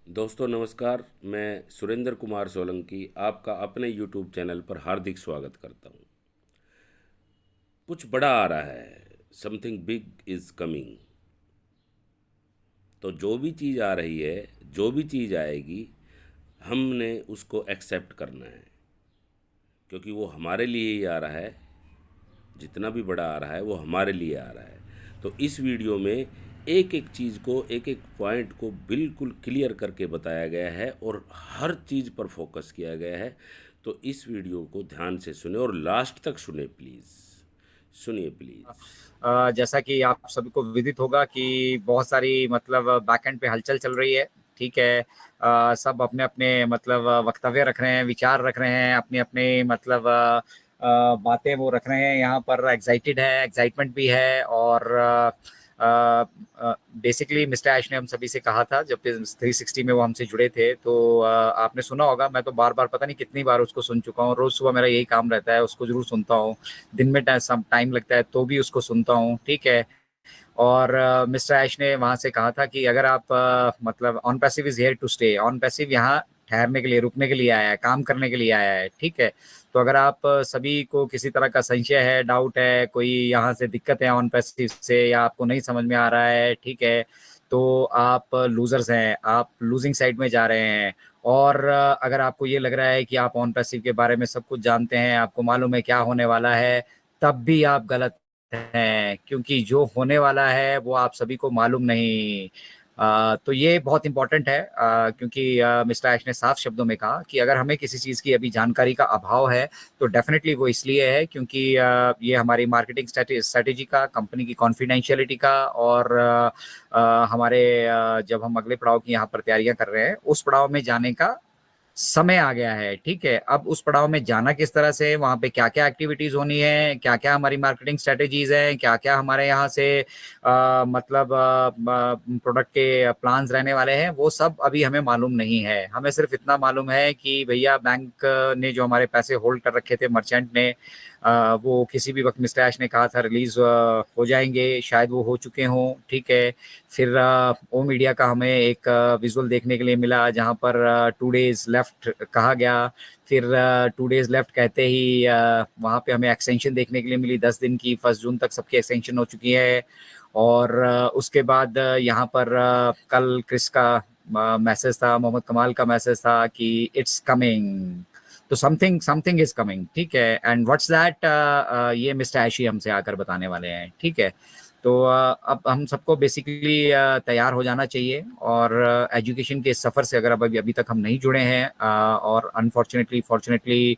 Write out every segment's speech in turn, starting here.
दोस्तों नमस्कार। मैं सुरेंद्र कुमार सोलंकी आपका अपने यूट्यूब चैनल पर हार्दिक स्वागत करता हूँ। कुछ बड़ा आ रहा है, समथिंग बिग इज़ कमिंग। तो जो भी चीज़ आ रही है, जो भी चीज़ आएगी, हमने उसको एक्सेप्ट करना है, क्योंकि वो हमारे लिए ही आ रहा है। जितना भी बड़ा आ रहा है वो हमारे लिए आ रहा है। तो इस वीडियो में एक एक चीज़ को, एक एक पॉइंट को बिल्कुल क्लियर करके बताया गया है और हर चीज़ पर फोकस किया गया है। तो इस वीडियो को ध्यान से सुने और लास्ट तक सुने प्लीज़। सुनिए प्लीज़। जैसा कि आप सभी को विदित होगा कि बहुत सारी मतलब बैकएंड पे हलचल चल रही है। ठीक है। सब अपने अपने मतलब वक्तव्य रख रहे हैं, विचार रख रहे हैं, अपने अपने मतलब बातें वो रख रहे हैं। यहाँ पर एक्साइटेड है, एक्साइटमेंट भी है। और बेसिकली मिस्टर ऐश ने हम सभी से कहा था जब 360 में वो हमसे जुड़े थे, तो आपने सुना होगा। मैं तो बार बार पता नहीं कितनी बार उसको सुन चुका हूँ। रोज सुबह मेरा यही काम रहता है, उसको जरूर सुनता हूँ। दिन में टाइम लगता है तो भी उसको सुनता हूँ। ठीक है। और मिस्टर ऐश ने वहां से कहा था कि अगर आप मतलब on passive is here to stay, on passive यहाँ ठहरने के लिए, रुकने के लिए आया है, काम करने के लिए आया है। ठीक है। तो अगर आप सभी को किसी तरह का संशय है, डाउट है, कोई यहाँ से दिक्कत है ऑन पैसिव से, या आपको नहीं समझ में आ रहा है, ठीक है, तो आप लूजर्स हैं, आप लूजिंग साइड में जा रहे हैं। और अगर आपको ये लग रहा है कि आप ऑन पैसिव के बारे में सब कुछ जानते हैं, आपको मालूम है क्या होने वाला है, तब भी आप गलत हैं, क्योंकि जो होने वाला है वो आप सभी को मालूम नहीं। तो ये बहुत इंपॉर्टेंट है, क्योंकि मिस्टर ऐश ने साफ शब्दों में कहा कि अगर हमें किसी चीज़ की अभी जानकारी का अभाव है तो डेफिनेटली वो इसलिए है क्योंकि ये हमारी मार्केटिंग स्ट्रेटेजी का, कंपनी की कॉन्फिडेंशियलिटी का, और हमारे जब हम अगले पड़ाव की यहाँ पर तैयारियां कर रहे हैं, उस पड़ाव में जाने का समय आ गया है। ठीक है। अब उस पड़ाव में जाना किस तरह से, वहां पे क्या क्या एक्टिविटीज होनी है, क्या क्या हमारी मार्केटिंग स्ट्रेटेजीज हैं, क्या क्या हमारे यहाँ से मतलब प्रोडक्ट के प्लान्स रहने वाले हैं, वो सब अभी हमें मालूम नहीं है। हमें सिर्फ इतना मालूम है कि भैया बैंक ने जो हमारे पैसे होल्ड कर रखे थे, मर्चेंट ने, वो किसी भी वक्त मिस्टर ऐश ने कहा था रिलीज हो जाएंगे, शायद वो हो चुके हों। ठीक है। फिर ओ मीडिया का हमें एक विजुअल देखने के लिए मिला जहां पर 2 डेज लेफ्ट कहा गया। फिर 2 डेज लेफ्ट कहते ही वहां पे हमें एक्सटेंशन देखने के लिए मिली 10 दिन की। 1 जून तक सबकी एक्सटेंशन हो चुकी है। और उसके बाद यहाँ पर कल क्रिस का मैसेज था, मोहम्मद कमाल का मैसेज था कि इट्स कमिंग, तो समथिंग समथिंग इज कमिंग। ठीक है। एंड व्हाट्स दैट, ये मिस्टर ऐशी हमसे आकर बताने वाले हैं। ठीक है। तो अब हम सबको बेसिकली तैयार हो जाना चाहिए। और एजुकेशन के सफ़र से अगर अब अभी अभी तक हम नहीं जुड़े हैं, और अनफॉर्चुनेटली फॉर्चुनेटली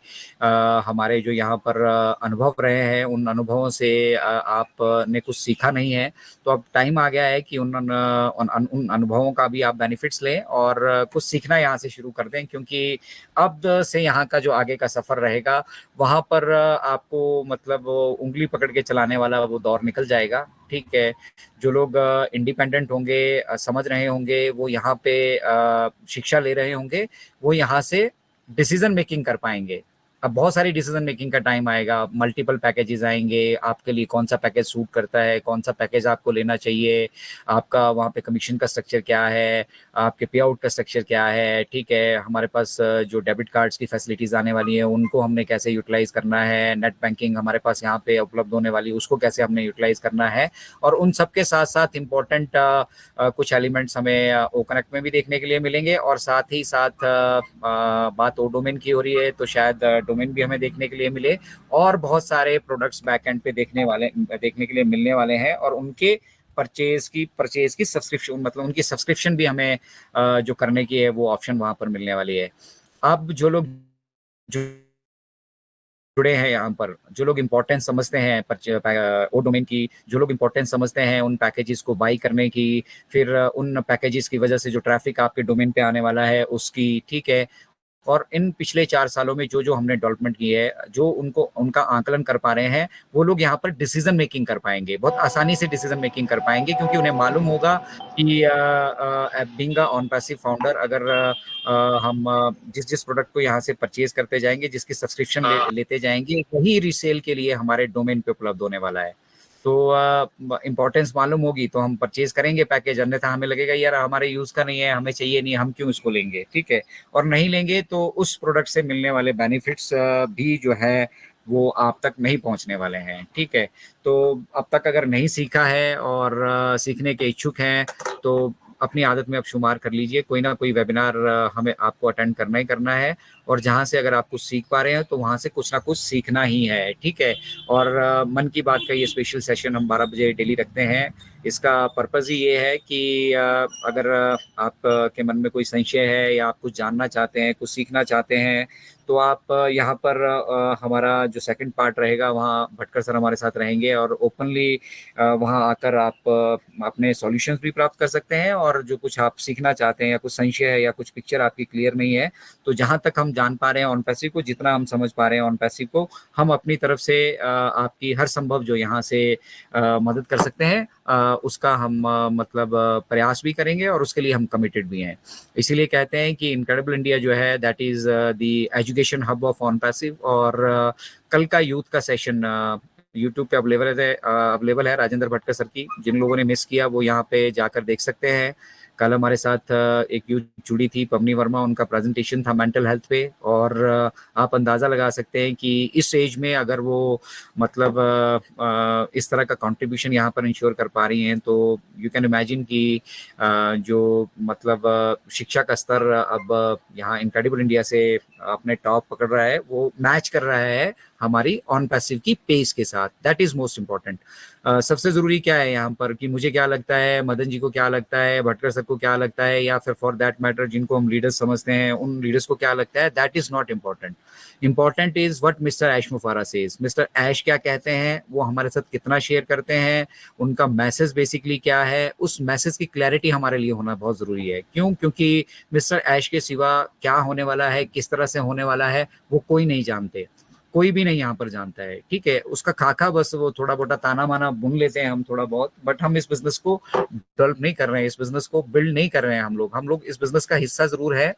हमारे जो यहाँ पर अनुभव रहे हैं, उन अनुभवों से आपने कुछ सीखा नहीं है, तो अब टाइम आ गया है कि उन अनुभवों का भी आप बेनिफिट्स लें और कुछ सीखना यहाँ से शुरू कर दें। क्योंकि अब से यहाँ का जो आगे का सफ़र रहेगा, वहाँ पर आपको मतलब उंगली पकड़ के चलाने वाला वो दौर निकल जाएगा। ठीक है। जो लोग इंडिपेंडेंट होंगे, समझ रहे होंगे, वो यहाँ पे शिक्षा ले रहे होंगे, वो यहाँ से डिसीजन मेकिंग कर पाएंगे। अब बहुत सारी डिसीजन मेकिंग का टाइम आएगा, मल्टीपल पैकेजेस आएंगे, आपके लिए कौन सा पैकेज सूट करता है, कौन सा पैकेज आपको लेना चाहिए, आपका वहाँ पे कमीशन का स्ट्रक्चर क्या है, आपके पे आउट का स्ट्रक्चर क्या है। ठीक है। हमारे पास जो डेबिट कार्ड्स की फैसिलिटीज आने वाली है, उनको हमने कैसे यूटिलाइज करना है, नेट बैंकिंग हमारे पास यहाँ पे उपलब्ध होने वाली, उसको कैसे हमने यूटिलाइज करना है। और उन सब के साथ साथ इम्पोर्टेंट कुछ एलिमेंट्स हमें ओ कनेक्ट में भी देखने के लिए मिलेंगे। और साथ ही साथ बात ओ डोमेन की हो रही है, तो शायद डोमेन भी हमें देखने के लिए मिले। और बहुत सारे प्रोडक्ट्स बैक एंड पे देखने के लिए मिलने वाले हैं। और उनके परचेज की सब्सक्रिप्शन, मतलब उनकी सब्सक्रिप्शन भी हमें जो करने की है, वो ऑप्शन वहां पर मिलने वाली है। अब जो लोग जुड़े हैं यहाँ पर, जो लोग इंपॉर्टेंस समझते हैं ओ डोमेन की, जो लोग इंपॉर्टेंस समझते हैं उन पैकेजेस को बाई करने की, फिर उन पैकेजेस की वजह से जो ट्रैफिक आपके डोमेन पे आने वाला है उसकी। ठीक है। और इन पिछले 4 सालों में जो जो हमने डेवलपमेंट की है, जो उनको उनका आकलन कर पा रहे हैं, वो लोग यहाँ पर डिसीजन मेकिंग कर पाएंगे, बहुत आसानी से डिसीजन मेकिंग कर पाएंगे, क्योंकि उन्हें मालूम होगा कि being a on passive founder, अगर हम जिस जिस प्रोडक्ट को यहाँ से परचेज करते जाएंगे, जिसकी सब्सक्रिप्शन लेते जाएंगे, वही रीसेल के लिए हमारे डोमेन पे उपलब्ध होने वाला है। तो इम्पोर्टेंस मालूम होगी तो हम परचेज करेंगे पैकेज, अन्यथा हमें लगेगा यार हमारे यूज का नहीं है, हमें चाहिए नहीं, हम क्यों इसको लेंगे, ठीक है। और नहीं लेंगे तो उस प्रोडक्ट से मिलने वाले बेनिफिट्स भी जो है वो आप तक नहीं पहुंचने वाले हैं, ठीक है। तो अब तक अगर नहीं सीखा है और सीखने के इच्छुक हैं तो अपनी आदत में अब शुमार कर लीजिए, कोई ना कोई वेबिनार हमें आपको अटेंड करना ही करना है, और जहां से अगर आप कुछ सीख पा रहे हैं तो वहां से कुछ ना कुछ सीखना ही है, ठीक है। और मन की बात का ये स्पेशल सेशन हम 12 बजे डेली रखते हैं। इसका पर्पज़ ही ये है कि अगर आप के मन में कोई संशय है या आप कुछ जानना चाहते हैं, कुछ सीखना चाहते हैं, तो आप यहाँ पर हमारा जो सेकंड पार्ट रहेगा वहाँ भटकर सर हमारे साथ रहेंगे और ओपनली वहाँ आकर आप अपने सॉल्यूशंस भी प्राप्त कर सकते हैं, और जो कुछ आप सीखना चाहते हैं या कुछ संशय है या कुछ पिक्चर आपकी क्लियर नहीं है, तो जहाँ तक हम जान पा रहे हैं ऑन पैसिव को, जितना हम समझ पा रहे हैं ऑन पैसिव को, हम अपनी तरफ से आपकी हर संभव जो यहाँ से मदद कर सकते हैं उसका हम मतलब प्रयास भी करेंगे, और उसके लिए हम कमिटेड भी हैं। इसीलिए कहते हैं कि इनक्रेडिबल इंडिया जो है that is the education hub of on passive. और कल का यूथ का सेशन यूट्यूब पे अवेलेबल है राजेंद्र भटकर सर की, जिन लोगों ने मिस किया वो यहाँ पे जाकर देख सकते हैं। कल हमारे साथ एक यूथ जुड़ी थी पवनी वर्मा, उनका प्रेजेंटेशन था मेंटल हेल्थ पे, और आप अंदाज़ा लगा सकते हैं कि इस एज में अगर वो मतलब इस तरह का कंट्रीब्यूशन यहाँ पर इंश्योर कर पा रही हैं, तो यू कैन इमेजिन कि जो मतलब शिक्षा का स्तर अब यहाँ इनक्रेडिबल इंडिया से अपने टॉप पकड़ रहा है, वो मैच कर रहा है हमारी ऑन पैसिव की पेस के साथ। That is most important. सबसे जरूरी क्या है यहाँ पर कि मुझे क्या लगता है, मदन जी को क्या लगता है, भटकर सर को क्या लगता है, या फिर फॉर दैट मैटर जिनको हम लीडर्स समझते हैं उन लीडर्स को क्या लगता है, that is not important. Important is what mister Ash Mufara says. Mister Ash क्या कहते हैं, वो हमारे साथ कितना शेयर करते हैं, उनका मैसेज बेसिकली क्या है, उस मैसेज की क्लैरिटी हमारे लिए होना बहुत जरूरी है। क्यों? क्योंकि मिस्टर ऐश के सिवा क्या होने वाला है, किस तरह से होने वाला है, वो कोई नहीं जानते, कोई भी नहीं यहाँ पर जानता है, ठीक है। उसका खाका बस वो थोड़ा मोटा ताना माना बुन लेते हैं हम थोड़ा बहुत, बट हम इस बिजनेस को डेवलप नहीं कर रहे हैं, इस बिजनेस को बिल्ड नहीं कर रहे हैं। हम लोग इस बिजनेस का हिस्सा जरूर है,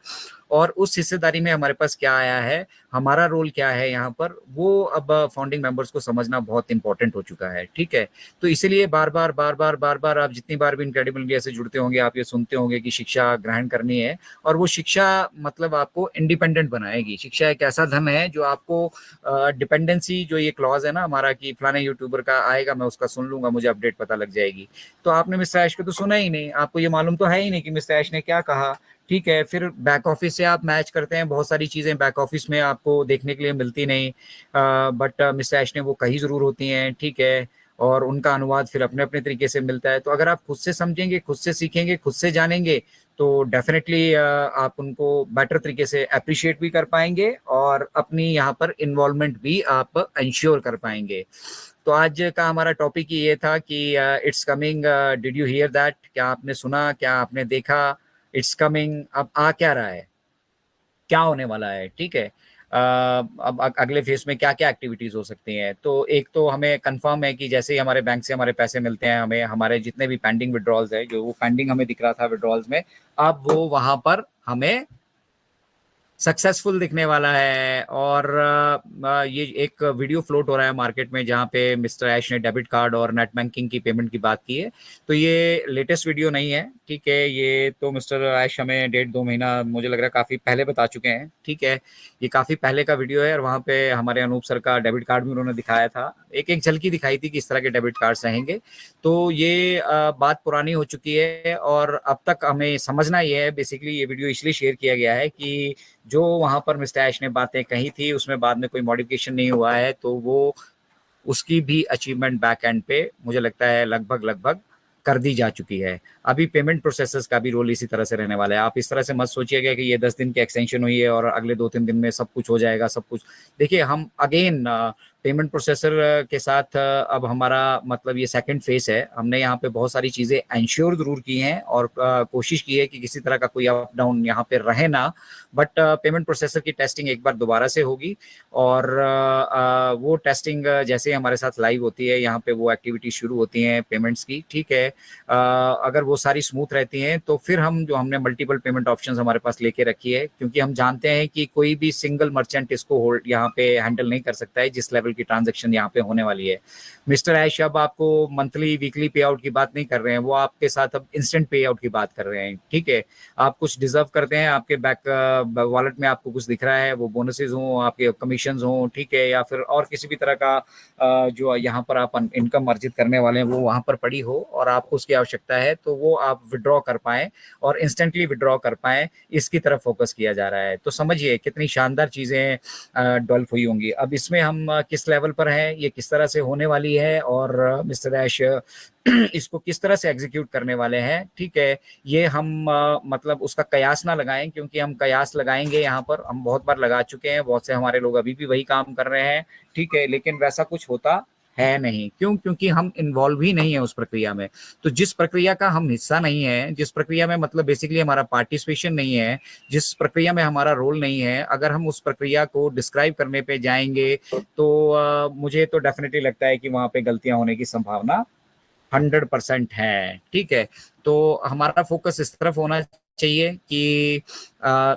और उस हिस्सेदारी में हमारे पास क्या आया है, हमारा रोल क्या है यहाँ पर, वो अब फाउंडिंग मेंबर्स को समझना बहुत इंपॉर्टेंट हो चुका है, ठीक है। तो इसीलिए बार बार आप जितनी बार भी इनक्रेडिबल इंडिया से जुड़ते होंगे आप ये सुनते होंगे कि शिक्षा ग्रहण करनी है, और वो शिक्षा मतलब आपको इंडिपेंडेंट बनाएगी। शिक्षा एक ऐसा धन है जो आपको डिपेंडेंसी, जो ये क्लॉज है ना हमारा कि फलाने यूट्यूबर का आएगा मैं उसका सुन लूंगा, मुझे अपडेट पता लग जाएगी, तो आपने मिस्टर ऐश को तो सुना ही नहीं, आपको ये मालूम तो है ही नहीं कि मिस्टर ऐश ने क्या कहा, ठीक है। फिर बैक ऑफिस से आप मैच करते हैं, बहुत सारी चीजें बैक ऑफिस में आपको देखने के लिए मिलती नहीं, बट मिस्टर ऐश ने वो कही जरूर होती हैं, ठीक है। और उनका अनुवाद फिर अपने अपने तरीके से मिलता है। तो अगर आप खुद से समझेंगे, खुद से सीखेंगे, खुद से जानेंगे, तो डेफिनेटली आप उनको बेटर तरीके से अप्रिशिएट भी कर पाएंगे, और अपनी यहाँ पर इन्वॉल्वमेंट भी आप इंश्योर कर पाएंगे। तो आज का हमारा टॉपिक ही ये था कि it's coming, did you here that, क्या आपने सुना, क्या आपने देखा, इट्स कमिंग। अब आ क्या रहा है, क्या होने वाला है, ठीक है। अब अगले फेज में क्या क्या एक्टिविटीज हो सकती हैं। तो एक तो हमें कंफर्म है कि जैसे ही हमारे बैंक से हमारे पैसे मिलते हैं, हमें हमारे जितने भी पेंडिंग विड्रॉल्स है, जो वो पेंडिंग हमें दिख रहा था विड्रॉल्स में, अब वो वहां पर हमें सक्सेसफुल दिखने वाला है। और ये एक वीडियो फ्लोट हो रहा है मार्केट में जहाँ पे मिस्टर ऐश ने डेबिट कार्ड और नेट बैंकिंग की पेमेंट की बात की है। तो ये लेटेस्ट वीडियो नहीं है, ठीक है। ये तो मिस्टर ऐश हमें 1.5-2 महीना मुझे लग रहा है काफ़ी पहले बता चुके हैं, ठीक है। ये काफ़ी पहले का वीडियो है, और वहाँ पे हमारे अनूप सर का डेबिट कार्ड भी उन्होंने दिखाया था, एक एक झलकी दिखाई थी कि इस तरह के डेबिट कार्ड्स रहेंगे। तो ये बात पुरानी हो चुकी है, और अब तक हमें समझना ही है, बेसिकली ये वीडियो इसलिए शेयर किया गया है कि जो वहां पर मिस्टर ऐश ने बातें कही थी उसमें बाद में कोई मॉडिफिकेशन नहीं हुआ है, तो वो उसकी भी अचीवमेंट बैक एंड पे मुझे लगता है लगभग कर दी जा चुकी है। अभी पेमेंट प्रोसेसर्स का भी रोल इसी तरह से रहने वाला है। आप इस तरह से मत सोचिएगा कि ये 10 दिन की एक्सटेंशन हुई है और अगले 2-3 दिन में सब कुछ हो जाएगा, सब कुछ। देखिए, हम अगेन पेमेंट प्रोसेसर के साथ अब हमारा मतलब ये सेकंड फेज है। हमने यहाँ पे बहुत सारी चीज़ें इंश्योर जरूर की हैं, और कोशिश की है कि किसी तरह का कोई अप डाउन यहाँ पे रहे ना, बट पेमेंट प्रोसेसर की टेस्टिंग एक बार दोबारा से होगी, और वो टेस्टिंग जैसे ही हमारे साथ लाइव होती है, यहाँ पे वो एक्टिविटी शुरू होती हैं पेमेंट्स की, ठीक है। अगर वो सारी स्मूथ रहती हैं तो फिर हम जो हमने मल्टीपल पेमेंट ऑप्शंस हमारे पास लेके रखी है, क्योंकि हम जानते हैं कि कोई भी सिंगल मर्चेंट इसको होल्ड यहाँ पे हैंडल नहीं कर सकता है जिस लेवल लेवल की ट्रांजैक्शन यहाँ पे होने वाली है। मिस्टर ऐश अब आपको मंथली वीकली पे आउट की बात नहीं कर रहे हैं, वो आपके साथ अब इंस्टेंट पे आउट की बात कर रहे हैं। ठीक है, आप कुछ डिजर्व करते हैं, आपके बैक वॉलेट में आपको कुछ दिख रहा है, वो बोनसेस हों, आपके कमीशन हों, ठीक है, या फिर और किसी भी तरह का जो यहाँ पर आप इनकम अर्जित करने वाले हैं वो वहां पर पड़ी हो और आपको उसकी आवश्यकता है, तो वो आप विड्रॉ कर पाए और इंस्टेंटली विड्रॉ कर पाए, इसकी तरफ फोकस किया जा रहा है। तो समझिए कितनी शानदार चीजें डेवलप हुई होंगी। अब इसमें हम किस लेवल पर हैं, ये किस तरह से होने वाली है और मिस्टर ऐश इसको किस तरह से एग्जीक्यूट करने वाले हैं, ठीक है, ये हम मतलब उसका कयास ना लगाएं, क्योंकि हम कयास लगाएंगे यहाँ पर, हम बहुत बार लगा चुके हैं, बहुत से हमारे लोग अभी भी वही काम कर रहे हैं, ठीक है, लेकिन वैसा कुछ होता है नहीं। क्यों? क्योंकि हम इन्वॉल्व ही नहीं है उस प्रक्रिया में। तो जिस प्रक्रिया का हम हिस्सा नहीं है, जिस प्रक्रिया में मतलब बेसिकली हमारा पार्टिसिपेशन नहीं है, जिस प्रक्रिया में हमारा रोल नहीं है, अगर हम उस प्रक्रिया को डिस्क्राइब करने पे जाएंगे तो मुझे तो डेफिनेटली लगता है कि वहां पे गलतियां होने की संभावना 100% है। ठीक है, तो हमारा फोकस इस तरफ होना चाहिए कि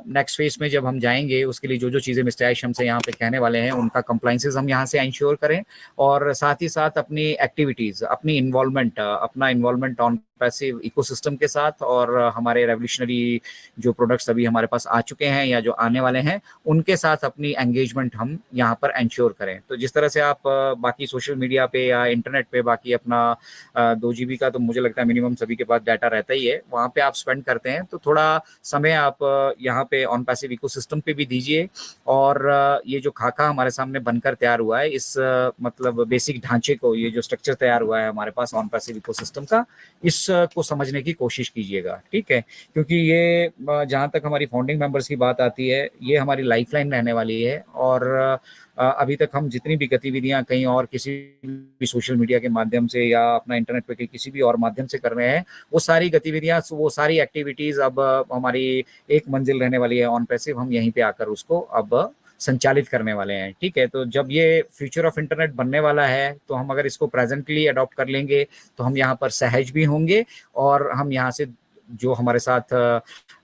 नेक्स्ट फेज में जब हम जाएंगे उसके लिए जो जो चीज़ें मिस्टर ऐश हमसे यहाँ पे कहने वाले हैं उनका कंप्लाइंसेस हम यहाँ से इंश्योर करें, और साथ ही साथ अपनी एक्टिविटीज़, अपनी इन्वॉल्वमेंट, अपना इन्वॉल्वमेंट ऑन पैसिव इकोसिस्टम के साथ और हमारे रेवोल्यूशनरी जो प्रोडक्ट्स अभी हमारे पास आ चुके हैं या जो आने वाले हैं उनके साथ अपनी एंगेजमेंट हम यहाँ पर इंश्योर करें। तो जिस तरह से आप बाकी सोशल मीडिया पे या इंटरनेट पे बाकी अपना 2 GB का तो मुझे लगता है मिनिमम सभी के पास डाटा रहता ही है, वहाँ पे आप स्पेंड करते हैं, तो थोड़ा समय आप यहाँ पे ऑन पैसिव इकोसिस्टम पे भी दीजिए। और ये जो खाका हमारे सामने बनकर तैयार हुआ है, इस मतलब बेसिक ढांचे को, ये जो स्ट्रक्चर तैयार हुआ है हमारे पास ऑन पैसिव इकोसिस्टम का, इस को समझने की कोशिश कीजिएगा। ठीक है, क्योंकि ये जहाँ तक हमारी फाउंडिंग मेंबर्स की बात आती है, ये हमारी लाइफलाइन रहने वाली है। और अभी तक हम जितनी भी गतिविधियां कहीं और किसी भी सोशल मीडिया के माध्यम से या अपना इंटरनेट पे किसी भी और माध्यम से कर रहे हैं, वो सारी गतिविधियां, वो सारी एक्टिविटीज अब हमारी एक मंजिल रहने वाली है ऑन पैसिव, हम यहीं पे आकर उसको अब संचालित करने वाले हैं। ठीक है, तो जब ये फ्यूचर ऑफ इंटरनेट बनने वाला है तो हम अगर इसको प्रेजेंटली अडॉप्ट कर लेंगे तो हम यहाँ पर सहज भी होंगे, और हम यहाँ से जो हमारे साथ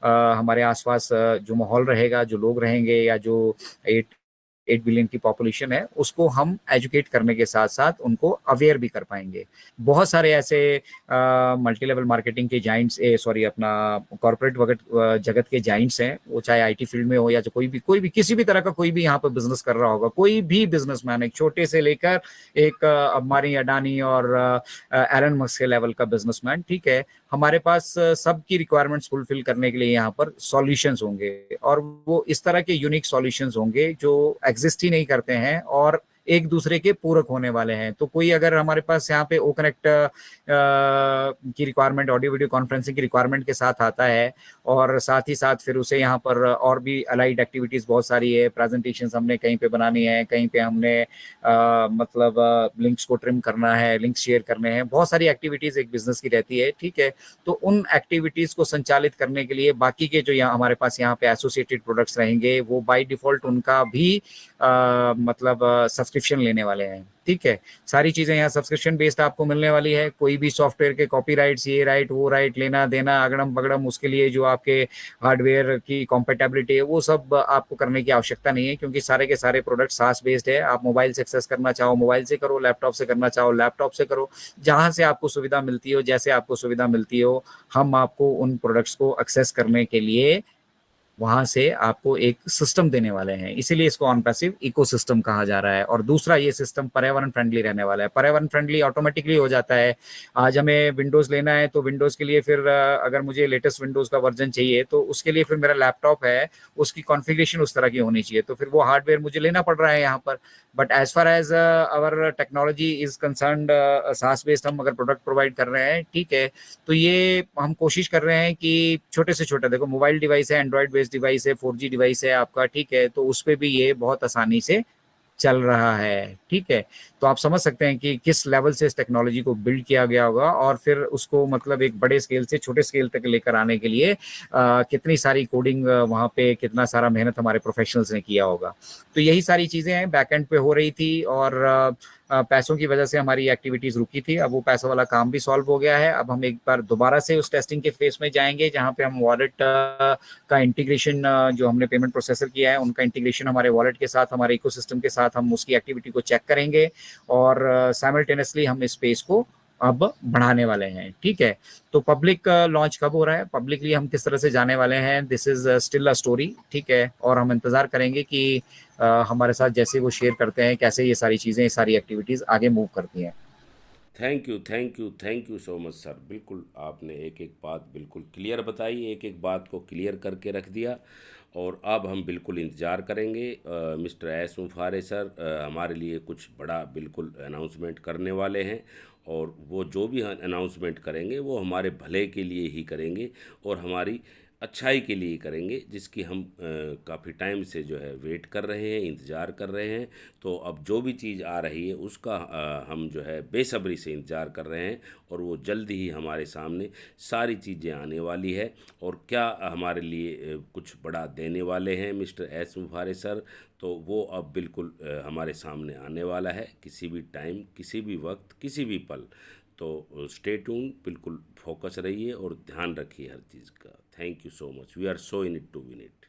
हमारे आसपास जो माहौल रहेगा, जो लोग रहेंगे, या जो 8 बिलियन की पॉपुलेशन है, उसको हम एजुकेट करने के साथ साथ उनको अवेयर भी कर पाएंगे। बहुत सारे ऐसे मल्टी लेवल मार्केटिंग के जाइंट्स, अपना कॉर्पोरेट जगत के जाइंट्स हैं, वो चाहे आईटी फील्ड में हो या जो कोई भी किसी भी तरह का कोई भी यहाँ पर बिजनेस कर रहा होगा, कोई भी बिजनेसमैन, एक छोटे से लेकर एक अंबानी, अडानी और एलन मस्क के लेवल का बिजनेसमैन, ठीक है, हमारे पास सबकी रिक्वायरमेंट्स फुलफिल करने के लिए यहाँ पर सॉल्यूशंस होंगे, और वो इस तरह के यूनिक सॉल्यूशंस होंगे जो एग्जिस्ट ही नहीं करते हैं और एक दूसरे के पूरक होने वाले हैं। तो कोई अगर हमारे पास यहाँ पे ओ कनेक्ट की रिक्वायरमेंट, ऑडियो वीडियो कॉन्फ्रेंसिंग की रिक्वायरमेंट के साथ आता है, और साथ ही साथ फिर उसे यहाँ पर और भी अलाइड एक्टिविटीज बहुत सारी है, प्रेजेंटेशंस हमने कहीं पे बनानी है, कहीं पे हमने मतलब लिंक्स को ट्रिम करना है, लिंक्स शेयर करने हैं, बहुत सारी एक्टिविटीज एक बिजनेस की रहती है। ठीक है, तो उन एक्टिविटीज को संचालित करने के लिए बाकी के जो यहाँ हमारे पास यहाँ पे एसोसिएटेड प्रोडक्ट्स रहेंगे, वो बाय डिफॉल्ट उनका भी मतलब सब्सक्रिप्शन लेने वाले हैं। ठीक है, सारी चीजें यहाँ सब्सक्रिप्शन बेस्ड आपको मिलने वाली है। कोई भी सॉफ्टवेयर के कॉपीराइट्स, ये राइट वो राइट, लेना देना, अगड़म बगड़म, उसके लिए जो आपके हार्डवेयर की कॉम्पेटेबिलिटी है, वो सब आपको करने की आवश्यकता नहीं है, क्योंकि सारे के सारे प्रोडक्ट सास बेस्ड है। आप मोबाइल से एक्सेस करना चाहो मोबाइल से करो, लैपटॉप से करना चाहो लैपटॉप से करो, जहां से आपको सुविधा मिलती हो, जैसे आपको सुविधा मिलती हो, हम आपको उन प्रोडक्ट्स को एक्सेस करने के लिए वहां से आपको एक सिस्टम देने वाले हैं, इसीलिए इसको ऑन पैसिव इकोसिस्टम कहा जा रहा है। और दूसरा, ये सिस्टम पर्यावरण फ्रेंडली रहने वाला है। पर्यावरण फ्रेंडली ऑटोमेटिकली हो जाता है। आज हमें विंडोज लेना है तो विंडोज के लिए फिर अगर मुझे लेटेस्ट विंडोज का वर्जन चाहिए तो उसके लिए फिर मेरा लैपटॉप है, उसकी कॉन्फ़िगरेशन उस तरह की होनी चाहिए, तो फिर वो हार्डवेयर मुझे लेना पड़ रहा है यहाँ पर। But as far as our technology is concerned, SaaS based हम अगर प्रोडक्ट प्रोवाइड कर रहे हैं, ठीक है, तो ये हम कोशिश कर रहे हैं कि छोटे से छोटा, देखो मोबाइल डिवाइस है, एंड्रॉइड बेस्ड डिवाइस है, 4G डिवाइस है आपका, ठीक है, तो उस पे भी ये बहुत आसानी से चल रहा है। ठीक है, तो आप समझ सकते हैं कि किस लेवल से इस टेक्नोलॉजी को बिल्ड किया गया होगा, और फिर उसको मतलब एक बड़े स्केल से छोटे स्केल तक लेकर आने के लिए कितनी सारी कोडिंग वहाँ पे, कितना सारा मेहनत हमारे प्रोफेशनल्स ने किया होगा। तो यही सारी चीज़ें हैं बैकएंड पे हो रही थी, और पैसों की वजह से हमारी एक्टिविटीज रुकी थी। अब वो पैसों वाला काम भी सॉल्व हो गया है। अब हम एक बार दोबारा से उस टेस्टिंग के फेस में जाएंगे जहाँ पे हम वॉलेट का इंटीग्रेशन, जो हमने पेमेंट प्रोसेसर किया है उनका इंटीग्रेशन हमारे वॉलेट के साथ, हमारे इकोसिस्टम के साथ, हम उसकी एक्टिविटी को चेक करेंगे और साइमल्टेनियसली हम इस स्पेस को अब बढ़ाने वाले हैं। ठीक है, तो पब्लिक लॉन्च कब हो रहा है, पब्लिकली हम किस तरह से जाने वाले हैं, this is still a story. ठीक है, और हम इंतजार करेंगे कि हमारे साथ जैसे वो शेयर करते हैं कैसे ये सारी चीज़ें, ये सारी एक्टिविटीज़ आगे मूव करती हैं। Thank you, thank you, thank you so much sir. बिल्कुल आपने एक एक बात बिल्कुल क्लियर बताई, एक एक बात को क्लियर करके रख दिया। और अब हम बिल्कुल इंतज़ार करेंगे। मिस्टर एस मुफारे सर हमारे लिए कुछ बड़ा बिल्कुल अनाउंसमेंट करने वाले हैं, और वो जो भी अनाउंसमेंट करेंगे वो हमारे भले के लिए ही करेंगे और हमारी अच्छाई के लिए करेंगे, जिसकी हम काफ़ी टाइम से जो है वेट कर रहे हैं, इंतज़ार कर रहे हैं। तो अब जो भी चीज़ आ रही है उसका हम जो है बेसब्री से इंतज़ार कर रहे हैं, और वो जल्दी ही हमारे सामने सारी चीज़ें आने वाली है। और क्या हमारे लिए कुछ बड़ा देने वाले हैं मिस्टर एस मुफारे सर, तो वो अब बिल्कुल हमारे सामने आने वाला है, किसी भी टाइम, किसी भी वक्त, किसी भी पल। तो स्टे ट्यून, बिल्कुल फोकस रहिए और ध्यान रखिए हर चीज़ का। Thank you so much, we are so in it to win it.